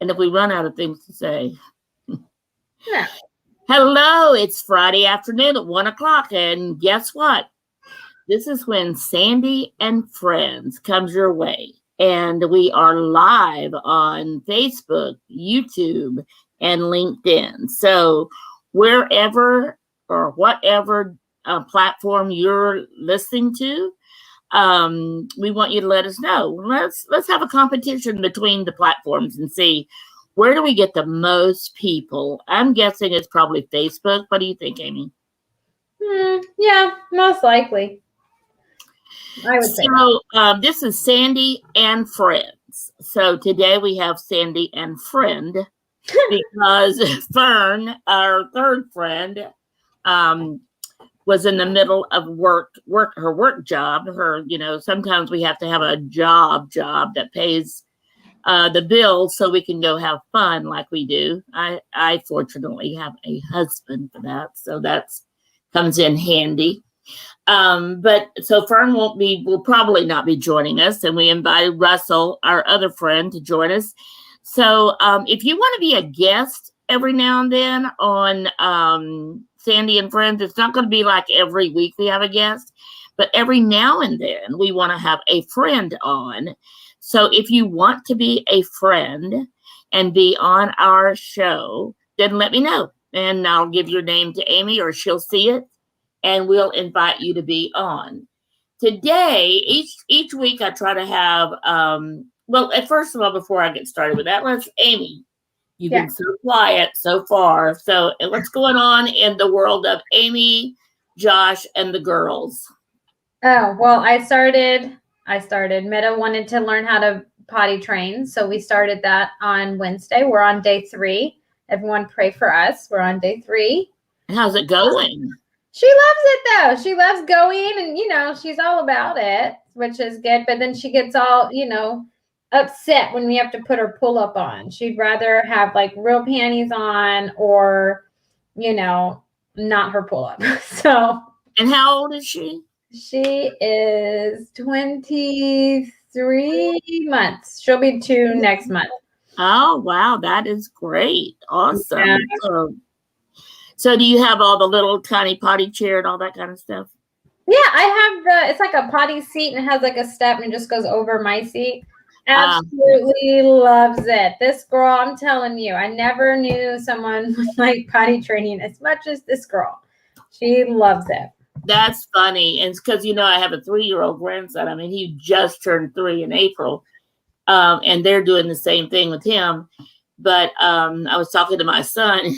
And if we run out of things to say. Yeah. Hello, it's Friday afternoon at 1 o'clock. And guess what? This is when Sandy and Friends comes your way. And we are live on Facebook, YouTube, and LinkedIn. So wherever or whatever platform you're listening to, we want you to let us know. Let's have a competition between the platforms and see where do we get the most people. I'm guessing it's probably Facebook. What do you think, Amy? Yeah, most likely. I would say so. This is Sandy and Friends. So today we have Sandy and Friend because Fern, our third friend, was in the middle of her work job. Sometimes we have to have a job that pays the bills so we can go have fun like we do. I fortunately have a husband for that, so that's comes in handy. But so Fern will probably not be joining us, and we invited Russell, our other friend, to join us. So if you want to be a guest every now and then on Sandy and Friends, it's not going to be like every week we have a guest, but every now and then we want to have a friend on. So if you want to be a friend and be on our show, then let me know. And I'll give your name to Amy, or she'll see it, and we'll invite you to be on. Today, each week I try to have, first of all, before I get started with that, Amy, you've been so quiet so far. So what's going on in the world of Amy, Josh, and the girls? Oh, well, I started. Meta wanted to learn how to potty train, so we started that on Wednesday. We're on day 3. Everyone pray for us. We're on day 3. How's it going? She loves it, though. She loves going, and, she's all about it, which is good. But then she gets all, upset when we have to put her pull-up on. She'd rather have, like, real panties on or, not her pull-up. So. And how old is she? She is 23 months. She'll be 2 next month. Oh, wow. That is great. Awesome. Yeah. So do you have all the little tiny potty chair and all that kind of stuff? Yeah, I have it's like a potty seat and it has like a step and it just goes over my seat. Absolutely loves it. This girl, I'm telling you, I never knew someone like potty training as much as this girl. She loves it. That's funny. And it's because, I have a 3-year-old grandson. I mean, he just turned 3 in April. And they're doing the same thing with him. But I was talking to my son.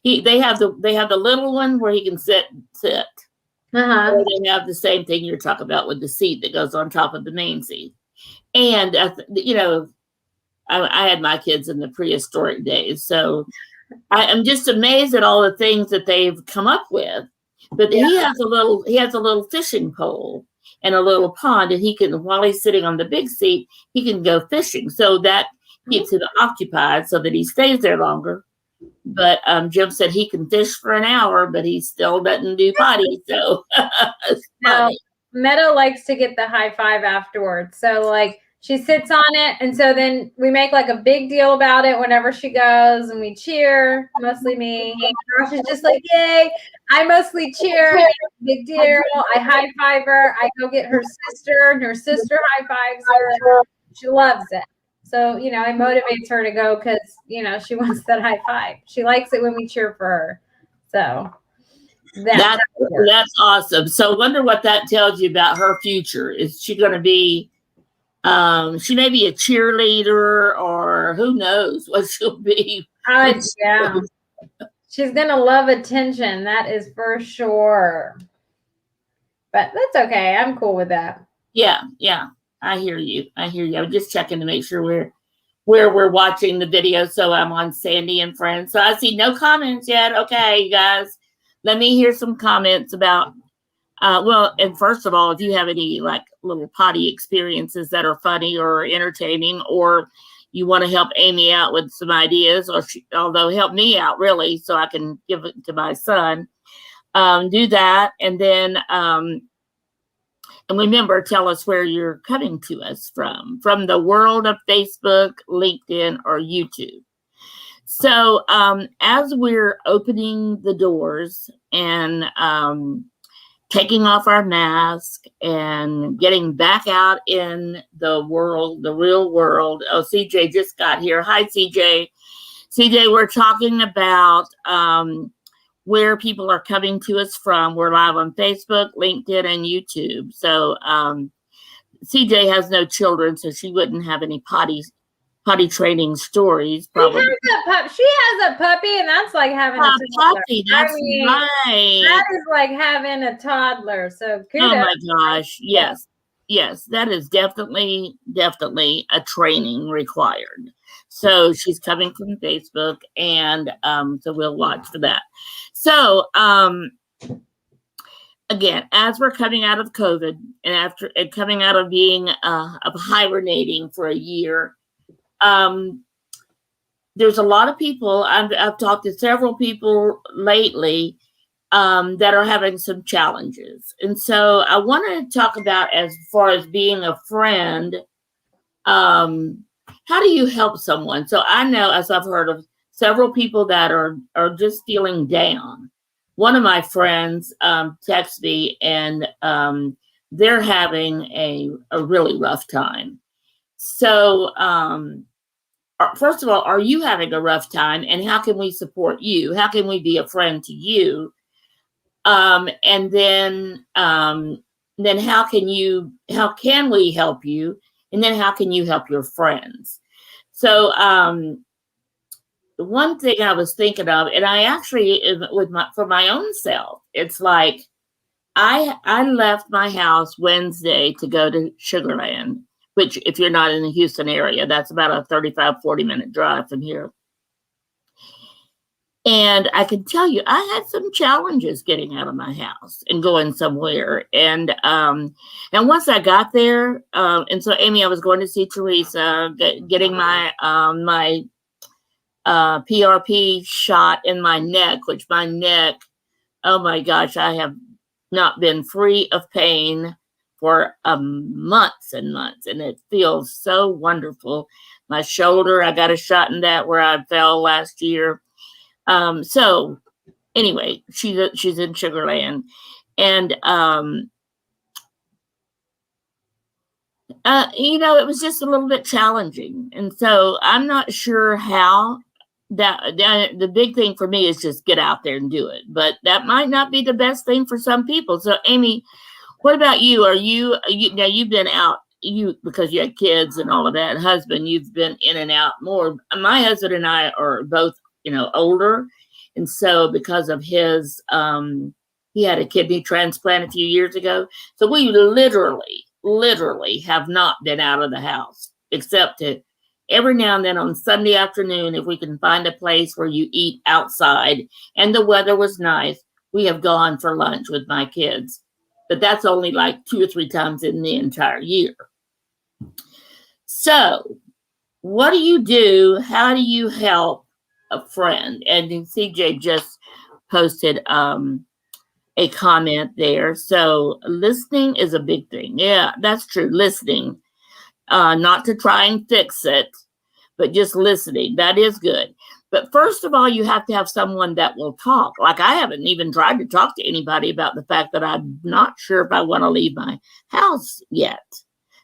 He said they have the little one where he can sit. Uh-huh. Or they have the same thing you're talking about with the seat that goes on top of the main seat. And, I had my kids in the prehistoric days. So I'm just amazed at all the things that they've come up with. But he has a little fishing pole and a little pond, and he can, while he's sitting on the big seat, he can go fishing. So that keeps him occupied so that he stays there longer. But Jim said he can fish for an hour, but he still doesn't do potty. So now, Meadow likes to get the high five afterwards. So like, she sits on it, and so then we make like a big deal about it whenever she goes, and we cheer, mostly me. Josh is just like, yay. I mostly cheer, big deal. I high five her. I go get her sister, and her sister high fives her. She loves it. So, it motivates her to go because, she wants that high five. She likes it when we cheer for her. So that's awesome. So I wonder what that tells you about her future. Is she going to be she may be a cheerleader, or who knows what she'll be. Yeah. She's going to love attention. That is for sure. But that's okay. I'm cool with that. Yeah. I hear you. I'm just checking to make sure we're watching the video. So I'm on Sandy and Friends. So I see no comments yet. Okay, you guys, let me hear some comments about and first of all, if you have any like little potty experiences that are funny or entertaining, or you want to help Amy out with some ideas, although help me out really, so I can give it to my son, do that. And then And remember, tell us where you're coming to us from the world of Facebook, LinkedIn, or YouTube. So as we're opening the doors and taking off our mask and getting back out in the world, the real world. Oh, CJ just got here. Hi, CJ. CJ, we're talking about where people are coming to us from. We're live on Facebook, LinkedIn, and YouTube. So CJ has no children, so she wouldn't have any potty training stories. Probably. She has a puppy, and that's like having a toddler. Puppy. That's right. That is like having a toddler. So kudos. Oh my gosh! Yes, yes, that is definitely a training required. So she's coming from Facebook, and so we'll watch for that. So again, as we're coming out of COVID and coming out of being of hibernating for a year, there's a lot of people. I've talked to several people lately that are having some challenges, and so I want to talk about as far as being a friend. How do you help someone? So I know, as I've heard of several people that are just feeling down. One of my friends texted me, and they're having a really rough time. So first of all, are you having a rough time, and how can we support you? How can we be a friend to you? And then how can we help you? And then how can you help your friends? So the one thing I was thinking of, and I actually, for my own self, it's like I left my house Wednesday to go to Sugar Land, which if you're not in the Houston area, that's about a 35-40-minute drive from here. And I can tell you, I had some challenges getting out of my house and going somewhere. And once I got there, and so Amy, I was going to see Teresa, getting my my PRP shot in my neck, which my neck, oh my gosh, I have not been free of pain for months and months, and it feels so wonderful. My shoulder, I got a shot in that where I fell last year. So anyway, she's in Sugar Land, and it was just a little bit challenging, and so I'm not sure how. The big thing for me is just get out there and do it, but that might not be the best thing for some people. So Amy, what about you? Are you now? You've been out, because you had kids and all of that. Husband, you've been in and out more. My husband and I are both, older, and so because of his, he had a kidney transplant a few years ago. So we literally have not been out of the house except to every now and then on Sunday afternoon, if we can find a place where you eat outside and the weather was nice, we have gone for lunch with my kids. But that's only like 2 or 3 times in the entire year. So what do you do? How do you help a friend? And CJ just posted a comment there. So listening is a big thing. Yeah, that's true. Listening. Not to try and fix it, but just listening. That is good. But first of all, you have to have someone that will talk. Like I haven't even tried to talk to anybody about the fact that I'm not sure if I want to leave my house yet.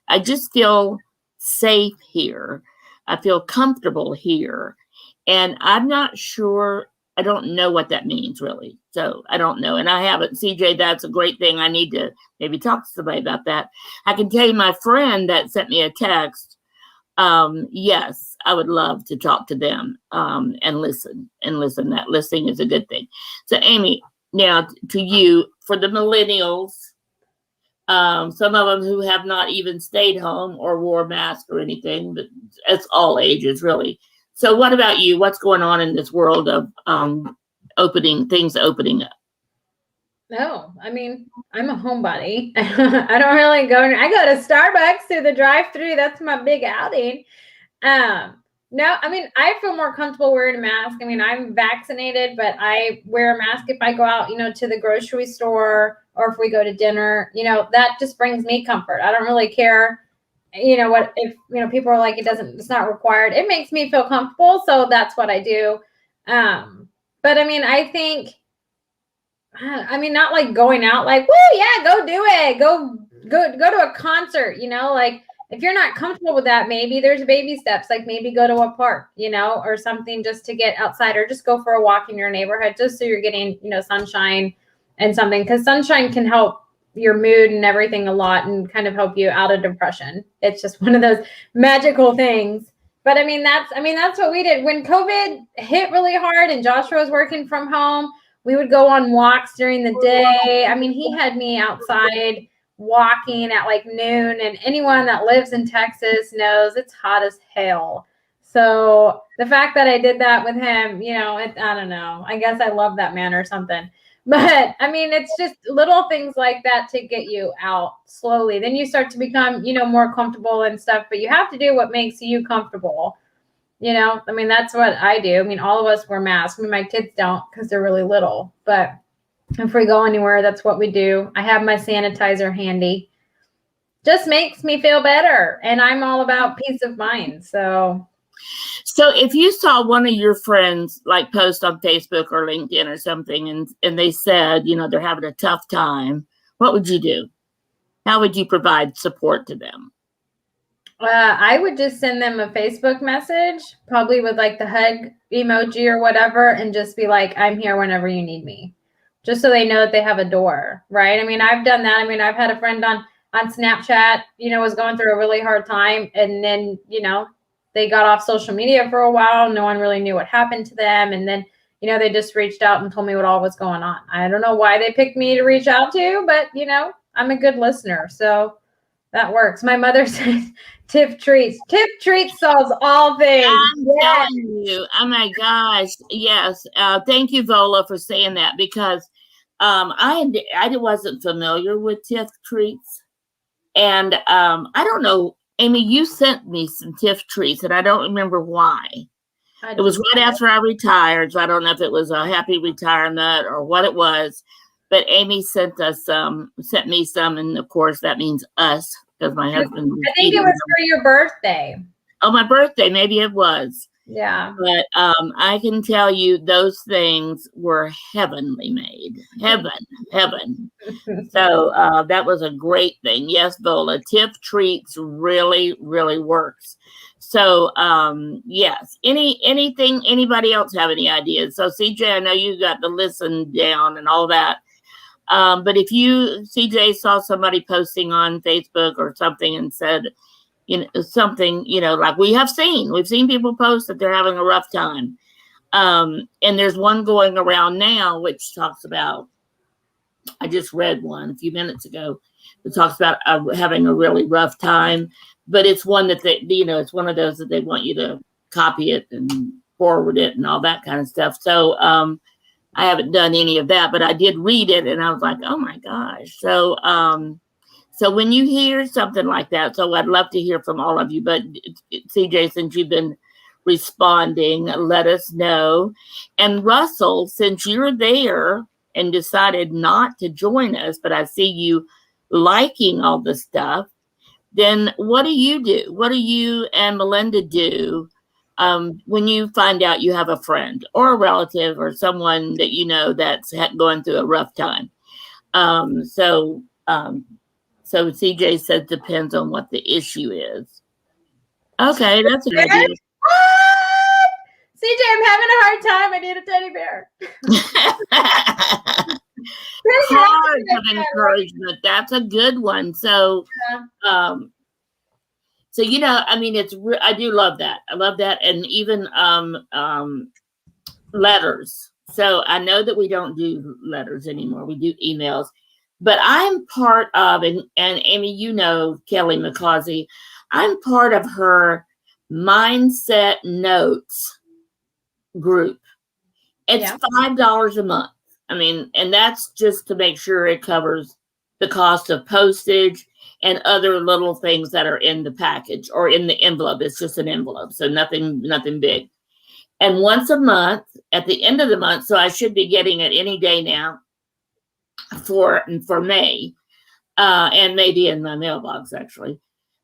I just feel safe here. I feel comfortable here. And I'm not sure. I don't know what that means really. So I don't know. And I haven't. CJ, that's a great thing. I need to maybe talk to somebody about that. I can tell you my friend that sent me a text. Yes, I would love to talk to them and listen. That listening is a good thing. So Amy, now to you, for the millennials, some of them who have not even stayed home or wore a mask or anything, but it's all ages really. So what about you? What's going on in this world of opening up? No, I mean, I'm a homebody. I don't really I go to Starbucks through the drive-through. That's my big outing. No, I mean, I feel more comfortable wearing a mask. I mean, I'm vaccinated, but I wear a mask if I go out, to the grocery store or if we go to dinner. That just brings me comfort. I don't really care, what if, people are like, it's not required. It makes me feel comfortable. So that's what I do. But I mean, not like going out like, woo, yeah, go do it. Go to a concert, like if you're not comfortable with that, maybe there's baby steps, like maybe go to a park, or something just to get outside, or just go for a walk in your neighborhood, just so you're getting, sunshine and something, because sunshine can help your mood and everything a lot and kind of help you out of depression. It's just one of those magical things. But that's what we did when COVID hit really hard and Joshua was working from home. We would go on walks during the day. I mean, he had me outside walking at like noon, and anyone that lives in Texas knows it's hot as hell. So the fact that I did that with him, I don't know. I guess I love that man or something. But I mean, it's just little things like that to get you out slowly. Then you start to become, more comfortable and stuff, but you have to do what makes you comfortable. That's what I do. I mean, all of us wear masks. I mean, my kids don't because they're really little, but if we go anywhere, that's what we do. I have my sanitizer handy. Just makes me feel better. And I'm all about peace of mind. So if you saw one of your friends like post on Facebook or LinkedIn or something, and they said, they're having a tough time, what would you do? How would you provide support to them? I would just send them a Facebook message, probably with like the hug emoji or whatever, and just be like, I'm here whenever you need me. Just so they know that they have a door, right? I mean, I've done that. I mean, I've had a friend on Snapchat, was going through a really hard time. And then, they got off social media for a while. No one really knew what happened to them. And then, they just reached out and told me what all was going on. I don't know why they picked me to reach out to, but, I'm a good listener. So that works. My mother said, Tiff Treats. Tiff Treats solves all things. I'm telling you. Oh my gosh. Yes. Thank you, Vola, for saying that, because I wasn't familiar with Tiff Treats. And I don't know, Amy, you sent me some Tiff Treats, and I don't remember why. It was right after I retired, so I don't know if it was a happy retirement or what it was. But Amy sent me some, and of course that means us, because my husband. I think it was for your birthday. Oh, my birthday, maybe it was. Yeah. But I can tell you those things were heavenly made. Heaven. So that was a great thing. Yes, Vola, Tiff Treats really, really works. So yes. Anything, anybody else have any ideas? So CJ, I know you got the listen down and all that. But if you, CJ, saw somebody posting on Facebook or something and said, something, like we've seen people post that they're having a rough time. And there's one going around now, which talks about, I just read one a few minutes ago, that talks about having a really rough time, but it's one that they, it's one of those that they want you to copy it and forward it and all that kind of stuff. So, I haven't done any of that, but I did read it and I was like, oh my gosh. So, so when you hear something like that, so I'd love to hear from all of you, but CJ, since you've been responding, let us know. And Russell, since you're there and decided not to join us, but I see you liking all the stuff, then what do you do? What do you and Melinda do when you find out you have a friend or a relative or someone that that's going through a rough time? So CJ says depends on what the issue is. Okay, that's a good idea. CJ, I'm having a hard time. I need a teddy bear. Hard of encouragement. That's a good one. So, so I do love that. I love that, and even letters. So I know that we don't do letters anymore. We do emails. But I'm part of, and Amy, Kelly McCausey, I'm part of her Mindset Notes group. It's $5 a month. And that's just to make sure it covers the cost of postage. and other little things that are in the package or in the envelope. It's just an envelope, so nothing big. And once a month, at the end of the month, so I should be getting it any day now for May, and maybe in my mailbox actually.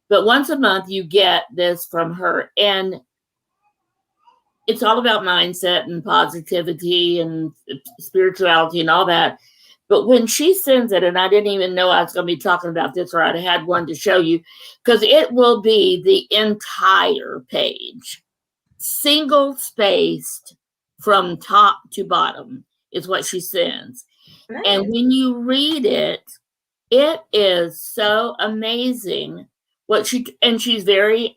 But once a month, you get this from her, and it's all about mindset and positivity and spirituality and all that. But when she sends it, and I didn't even know I was going to be talking about this, or I'd had one to show you, because it will be the entire page, single spaced from top to bottom is what she sends. Nice. And when you read it, it is so amazing what she's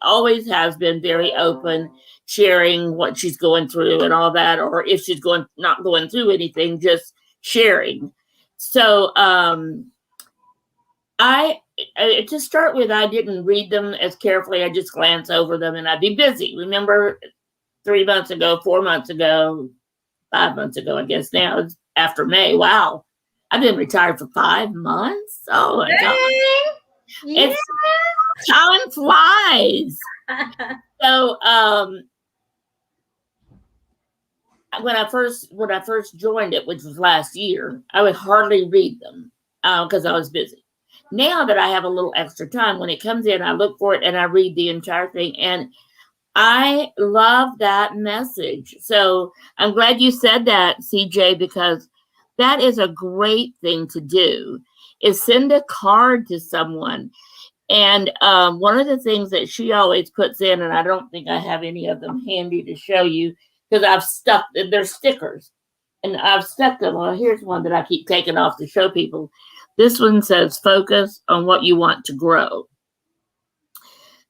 always has been very open, sharing what she's going through and all that, or if she's not going through anything, just sharing. So I to start with, I didn't read them as carefully. I just glance over them and I'd be busy. Remember 3 months ago, 4 months ago, 5 months ago, I guess now it's after May. Wow. I've been retired for 5 months. Oh my God. Yeah. Time flies. So when I first joined it, which was last year, I would hardly read them because I was busy. Now that I have a little extra time, when it comes in, I look for it and I read the entire thing, and I love that message. So I'm glad you said that, CJ, because that is a great thing to do, is send a card to someone. And one of the things that she always puts in, and I don't think I have any of them handy to show you, because they're stickers, and I've stuck them. Well, here's one that I keep taking off to show people. This one says, focus on what you want to grow.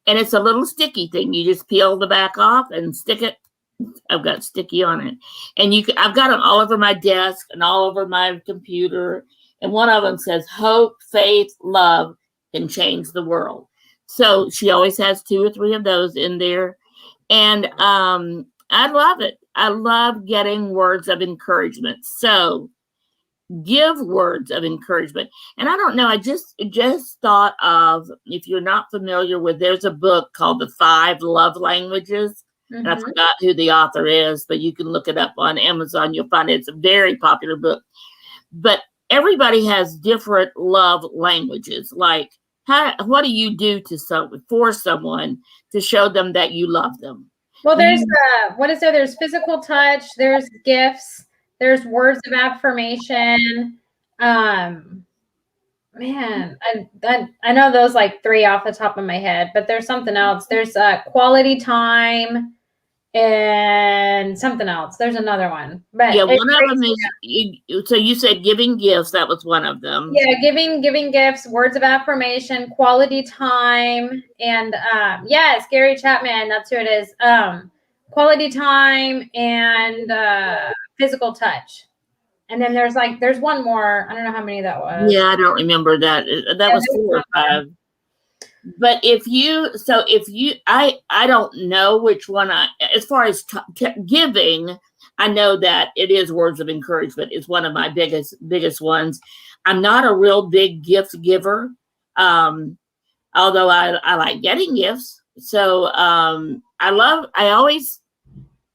And it's a little sticky thing. You just peel the back off and stick it. I've got sticky on it. And I've got them all over my desk and all over my computer. And one of them says, hope, faith, love can change the world. So she always has 2 or 3 of those in there. And I love it. I love getting words of encouragement. So give words of encouragement. And I don't know, I just thought of, if you're not familiar with, there's a book called The 5 Love Languages. Mm-hmm. And I forgot who the author is, but you can look it up on Amazon. You'll find it. It's a very popular book. But everybody has different love languages. Like, what do you do for someone to show them that you love them? Well, there's what is there? There's physical touch. There's gifts. There's words of affirmation. Man, I know those like 3 off the top of my head, but there's something else. There's quality time and something else. There's another one. But yeah, one of them is, so you said giving gifts. That was one of them. Yeah, giving gifts, words of affirmation, quality time, and yes, Gary Chapman, that's who it is. Quality time and physical touch. And then there's one more. I don't know how many that was. Yeah, I don't remember that. That was 4 or 5. But I don't know which one as far as giving, I know that it is words of encouragement. It's one of my biggest ones. I'm not a real big gift giver, although I like getting gifts. So I always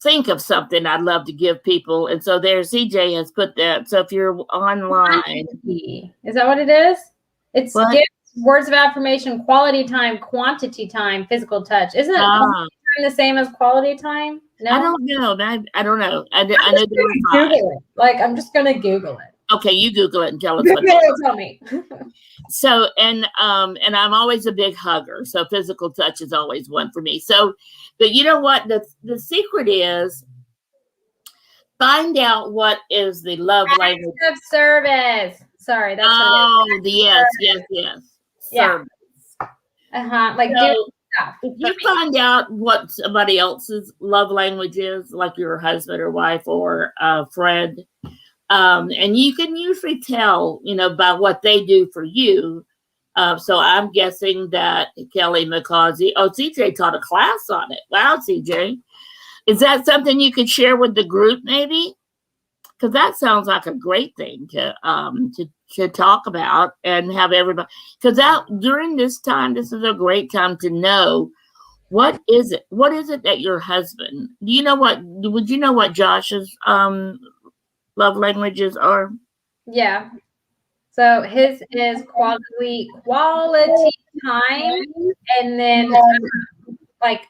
think of something I'd love to give people. And so there, CJ has put that. So if you're online. Is that what it is? It's gifts, words of affirmation, quality time, quantity time, physical touch. Isn't it the same as quality time? No? I don't know. I don't know. I know Google it. Like, I'm just going to Google it. Okay, you Google it and tell us. Tell me. So, and I'm always a big hugger. So physical touch is always one for me. So, but you know what? The secret is, find out what is the love language of service. Sorry, that's yes. Yeah. Service. Like, so, if you find out what somebody else's love language is, like your husband or wife or a friend, and you can usually tell, by what they do for you. So I'm guessing that Kelly McCausey, CJ taught a class on it. Wow, CJ. Is that something you could share with the group maybe? because that sounds like a great thing to talk about and have everybody. Because that during this time, this is a great time to know what is it. What is it that your husband? Do you know what? Would you know what Josh's love languages are? Yeah. So his is quality time, and then like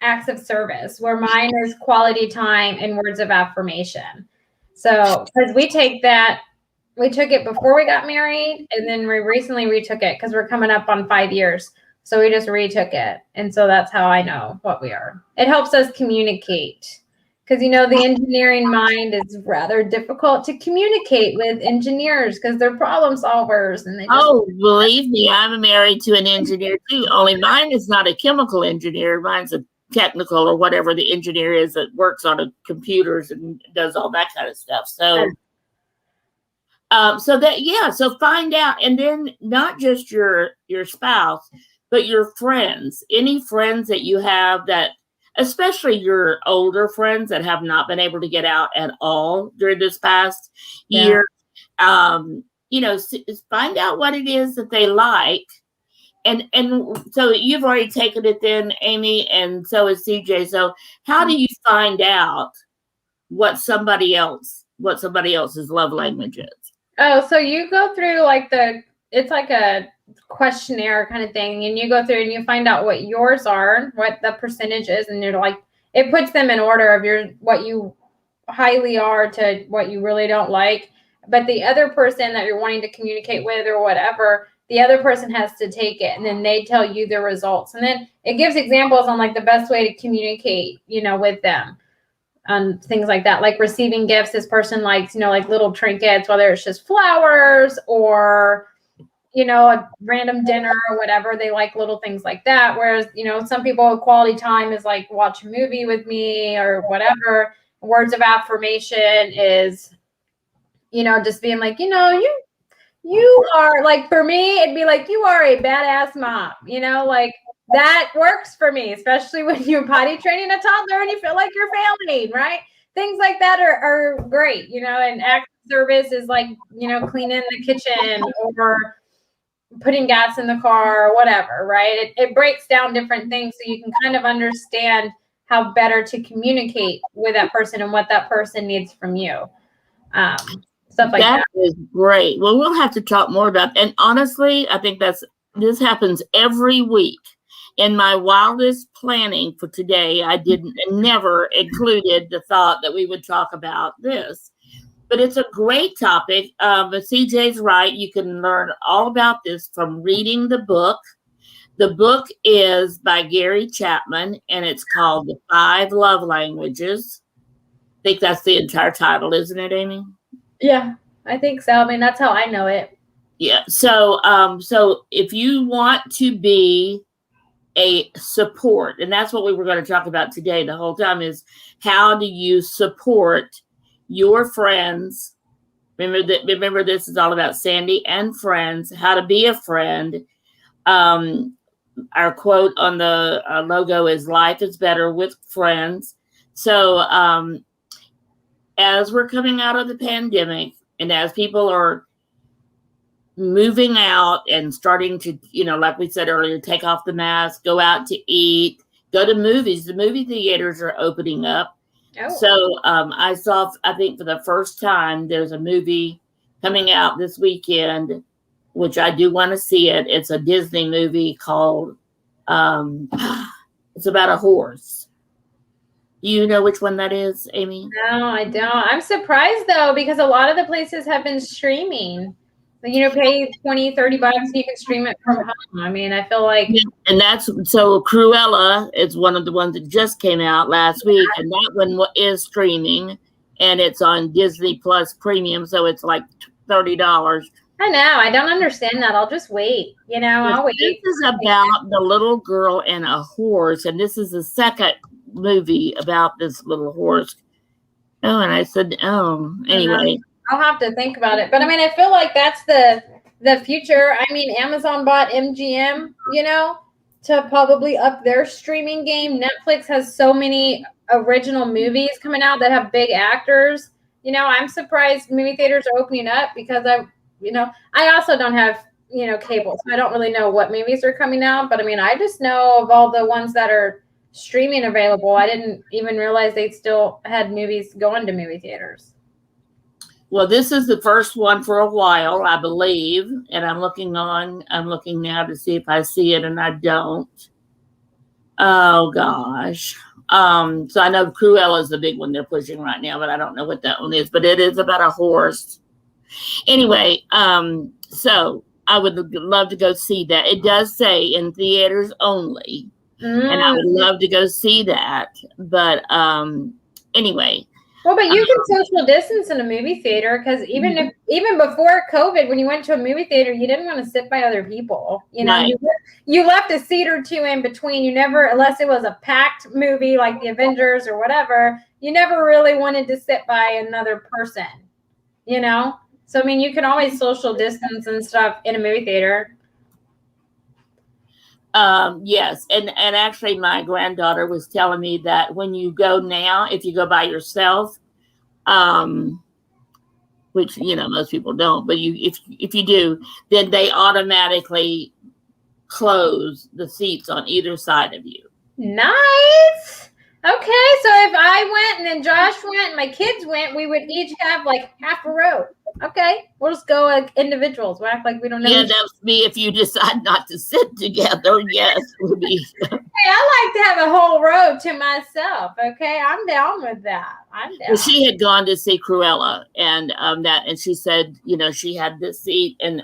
acts of service, where mine is quality time and words of affirmation. So because we took it before we got married, and then we recently retook it because we're coming up on 5 years. So we just retook it. And so that's how I know what we are. It helps us communicate. Because, the engineering mind is rather difficult to communicate with engineers because they're problem solvers. And believe me, I'm married to an engineer too. Only mine is not a chemical engineer. Mine's a technical or whatever the engineer is that works on computers and does all that kind of stuff. So, so find out, and then not just your spouse, but your friends. Any friends that you have that, especially your older friends that have not been able to get out at all during this past year, find out what it is that they like. And so you've already taken it then, Amy, and so is CJ. So how do you find out what somebody else's love language is? Oh, so you go through it's like a questionnaire kind of thing, and you go through and you find out what yours are, what the percentage is, and you're like, it puts them in order of what you highly are to what you really don't like. But the other person that you're wanting to communicate with or whatever, the other person has to take it, and then they tell you the results, and then it gives examples on the best way to communicate, with them. Things like that, like receiving gifts. This person likes, like little trinkets, whether it's just flowers or, a random dinner or whatever. They like little things like that. Whereas, some people, quality time is like watch a movie with me or whatever. Words of affirmation is, just being like, you are like, for me, it'd be like, you are a badass mom, that works for me, especially when you're potty training a toddler and you feel like you're failing, right? Things like that are great, and acts of service is like, cleaning the kitchen or putting gas in the car or whatever, right? It breaks down different things so you can kind of understand how better to communicate with that person and what that person needs from you. Stuff like that. That is great. Well, we'll have to talk more about, and honestly, I think this happens every week. In my wildest planning for today, I never included the thought that we would talk about this. But it's a great topic. But CJ's right. You can learn all about this from reading the book. The book is by Gary Chapman, and it's called The 5 Love Languages. I think that's the entire title, isn't it, Amy? Yeah, I think so. I mean, that's how I know it. Yeah. So if you want to be a support, and that's what we were going to talk about today the whole time, is how do you support your friends? Remember this is all about Sandy and friends, how to be a friend. Our quote on the logo is life is better with friends. So as we're coming out of the pandemic and as people are moving out and starting to, like we said earlier, take off the mask, go out to eat, go to movies. The movie theaters are opening up. Oh. So I think for the first time, there's a movie coming out this weekend, which I do want to see it. It's a Disney movie called, it's about a horse. Do you know which one that is, Amy? No, I don't. I'm surprised though, because a lot of the places have been streaming. Pay $20, $30 and you can stream it from home. I mean, I feel like. And that's, so Cruella is one of the ones that just came out last week. And that one is streaming and it's on Disney Plus Premium. So it's like $30. I know. I don't understand that. I'll just wait. I'll wait. This is about the little girl and a horse. And this is the second movie about this little horse. Oh, and I said, anyway. I'll have to think about it. But I mean, I feel like that's the future. I mean, Amazon bought MGM, to probably up their streaming game. Netflix has so many original movies coming out that have big actors, I'm surprised movie theaters are opening up because I also don't have, cable. So I don't really know what movies are coming out. But I mean, I just know of all the ones that are streaming available. I didn't even realize they still had movies going to movie theaters. Well, this is the first one for a while, I believe. And I'm looking now to see if I see it, and I don't. Oh gosh. So I know Cruella is the big one they're pushing right now, but I don't know what that one is. But it is about a horse. Anyway, so I would love to go see that. It does say in theaters only, and I would love to go see that. But anyway. Well, but you can social distance in a movie theater because even before COVID, when you went to a movie theater, you didn't want to sit by other people. Right. You left a seat or two in between. You never, unless it was a packed movie like the Avengers or whatever, you never really wanted to sit by another person. So I mean, you can always social distance and stuff in a movie theater. Yes. And actually my granddaughter was telling me that when you go now, if you go by yourself, which, most people don't, but if you do, then they automatically close the seats on either side of you. Nice. Okay. So if I went and then Josh went and my kids went, we would each have like half a row. Okay, we'll just go like individuals. We'll act like we don't know. Yeah, that would be if you decide not to sit together. Yes, it would be. Hey, I like to have a whole row to myself. Okay, I'm down with that. I'm down. Well, she had gone to see Cruella, and and she said, she had this seat, and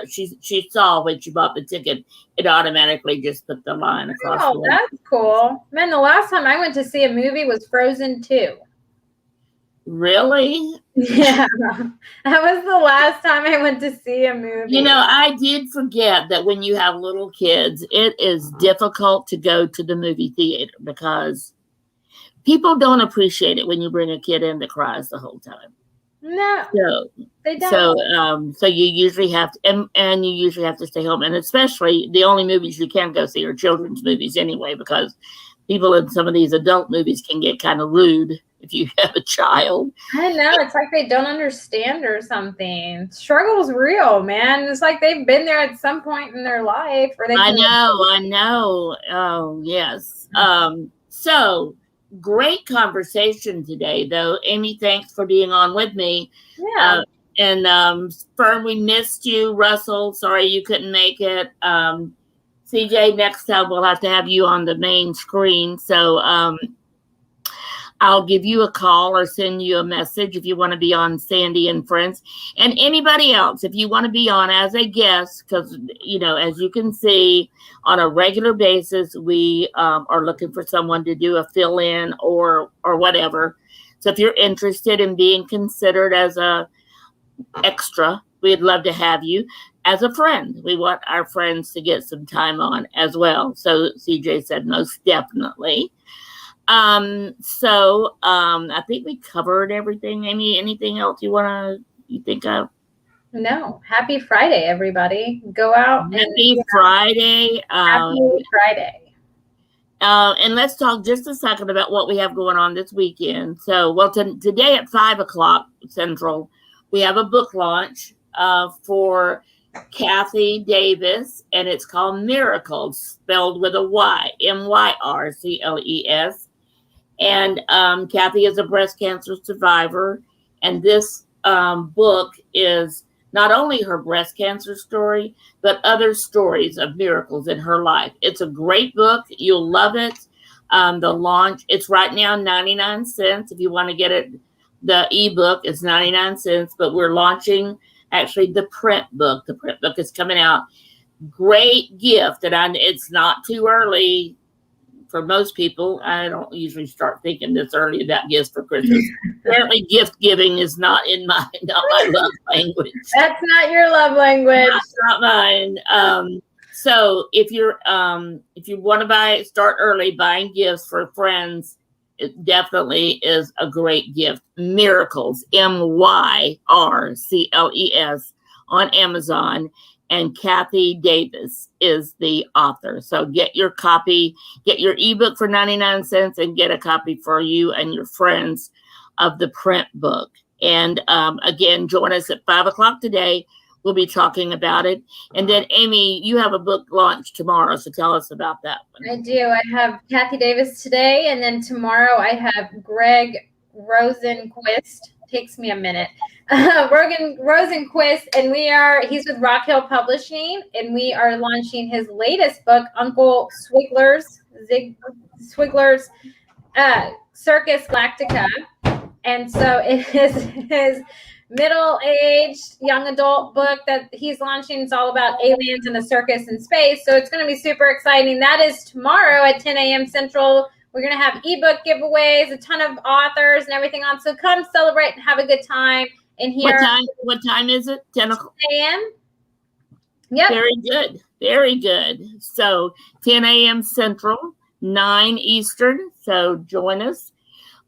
she saw when she bought the ticket, it automatically just put the line across. Oh, that's cool, man. The last time I went to see a movie was Frozen 2. Really? Yeah, that was the last time I went to see a movie. I did forget that when you have little kids, it is difficult to go to the movie theater because people don't appreciate it when you bring a kid in that cries the whole time. No, they don't. So you usually have to, and you usually have to stay home. And especially the only movies you can go see are children's movies anyway, because people in some of these adult movies can get kind of rude if you have a child. I know. It's like they don't understand or something. Struggle's real, man. It's like they've been there at some point in their life. I know. Oh, yes. So great conversation today, though. Amy, thanks for being on with me. Yeah. Fern, we missed you. Russell, sorry you couldn't make it. CJ, next time we'll have to have you on the main screen. So I'll give you a call or send you a message if you want to be on Sandy and Friends. And anybody else, if you want to be on as a guest, because, as you can see, on a regular basis, we are looking for someone to do a fill-in or whatever. So if you're interested in being considered as a extra, we'd love to have you as a friend. We want our friends to get some time on as well. So CJ said most definitely. I think we covered everything. Amy, anything else you think of? No. Happy Friday, everybody. Go out. Happy Friday. Happy Friday. And let's talk just a second about what we have going on this weekend. So, today at 5:00 Central, we have a book launch for Kathy Davis, and it's called Miracles, spelled with a Y, Myrcles. And Kathy is a breast cancer survivor, and this book is not only her breast cancer story, but other stories of miracles in her life. It's a great book. You'll love it. The launch, it's right now 99 cents. If you want to get it, the ebook is 99 cents, but we're launching actually the print book. The print book is coming out. Great gift. And it's not too early for most people. I don't usually start thinking this early about gifts for Christmas. Apparently gift giving is not my love language. That's not your love language. That's not mine. So if you want to start early buying gifts for friends, it definitely is a great gift. Miracles, Myrcles on Amazon. And Kathy Davis is the author. So get your copy, get your ebook for 99 cents and get a copy for you and your friends of the print book. And again, join us at 5:00 today. We'll be talking about it. And then, Amy, you have a book launch tomorrow, so tell us about that one. I do. I have Kathy Davis today, and then tomorrow I have Greg Rosenquist. Takes me a minute. Rosenquist, and he's with Rock Hill Publishing, and we are launching his latest book, Uncle Swigler's Circus Galactica. And so it is his middle-aged young adult book that he's launching. It's all about aliens and a circus in space. So it's going to be super exciting. That is tomorrow at 10 a.m. Central. We're going to have ebook giveaways, a ton of authors and everything on. So come celebrate and have a good time. And here, what time is it? 10 a.m. Yep. Very good. Very good. So 10 a.m. Central, 9 Eastern. So join us.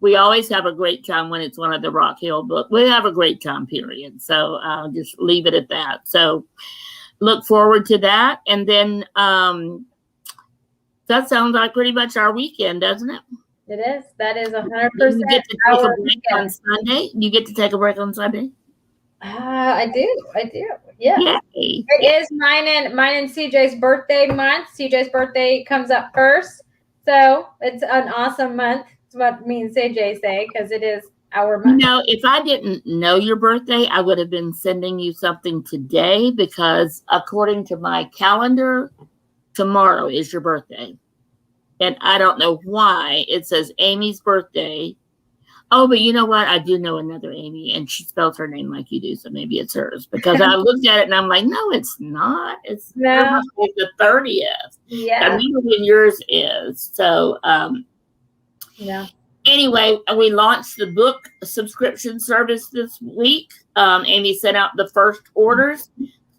We always have a great time when it's one of the Rock Hill books. We have a great time, period. So I'll just leave it at that. So look forward to that. And then that sounds like pretty much our weekend, doesn't it? It is. That is 100%. You get to take a break on Sunday? You get to take a break on Sunday? I do. Yeah. Yay. It is mine and CJ's birthday month. CJ's birthday comes up first. So it's an awesome month. It's what me and CJ say, because it is our month. You know, if I didn't know your birthday, I would have been sending you something today, because according to my calendar, tomorrow is your birthday. And I don't know why it says Amy's birthday. Oh, but you know what? I do know another Amy, and she spells her name like you do, so maybe it's hers. Because I looked at it and I'm like, no, it's not. It's the 30th. Yeah. I mean, when yours is. So, yeah. Anyway, we launched the book subscription service this week. Amy sent out the first orders.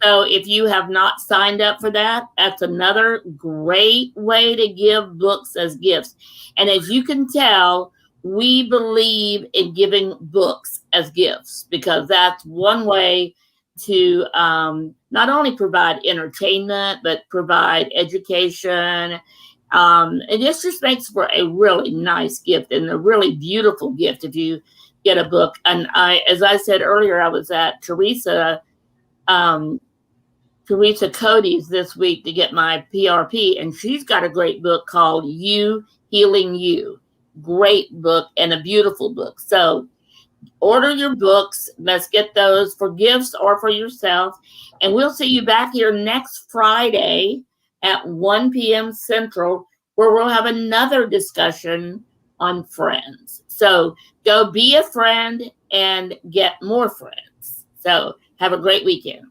So if you have not signed up for that, that's another great way to give books as gifts. And as you can tell, we believe in giving books as gifts, because that's one way to not only provide entertainment, but provide education. It just makes for a really nice gift and a really beautiful gift if you get a book. And as I said earlier, I was at Teresa Cody's this week to get my PRP, and she's got a great book called You Healing You. Great book and a beautiful book. So order your books. Let's get those for gifts or for yourself. And we'll see you back here next Friday at 1 p.m. Central, where we'll have another discussion on friends. So go be a friend and get more friends. So have a great weekend.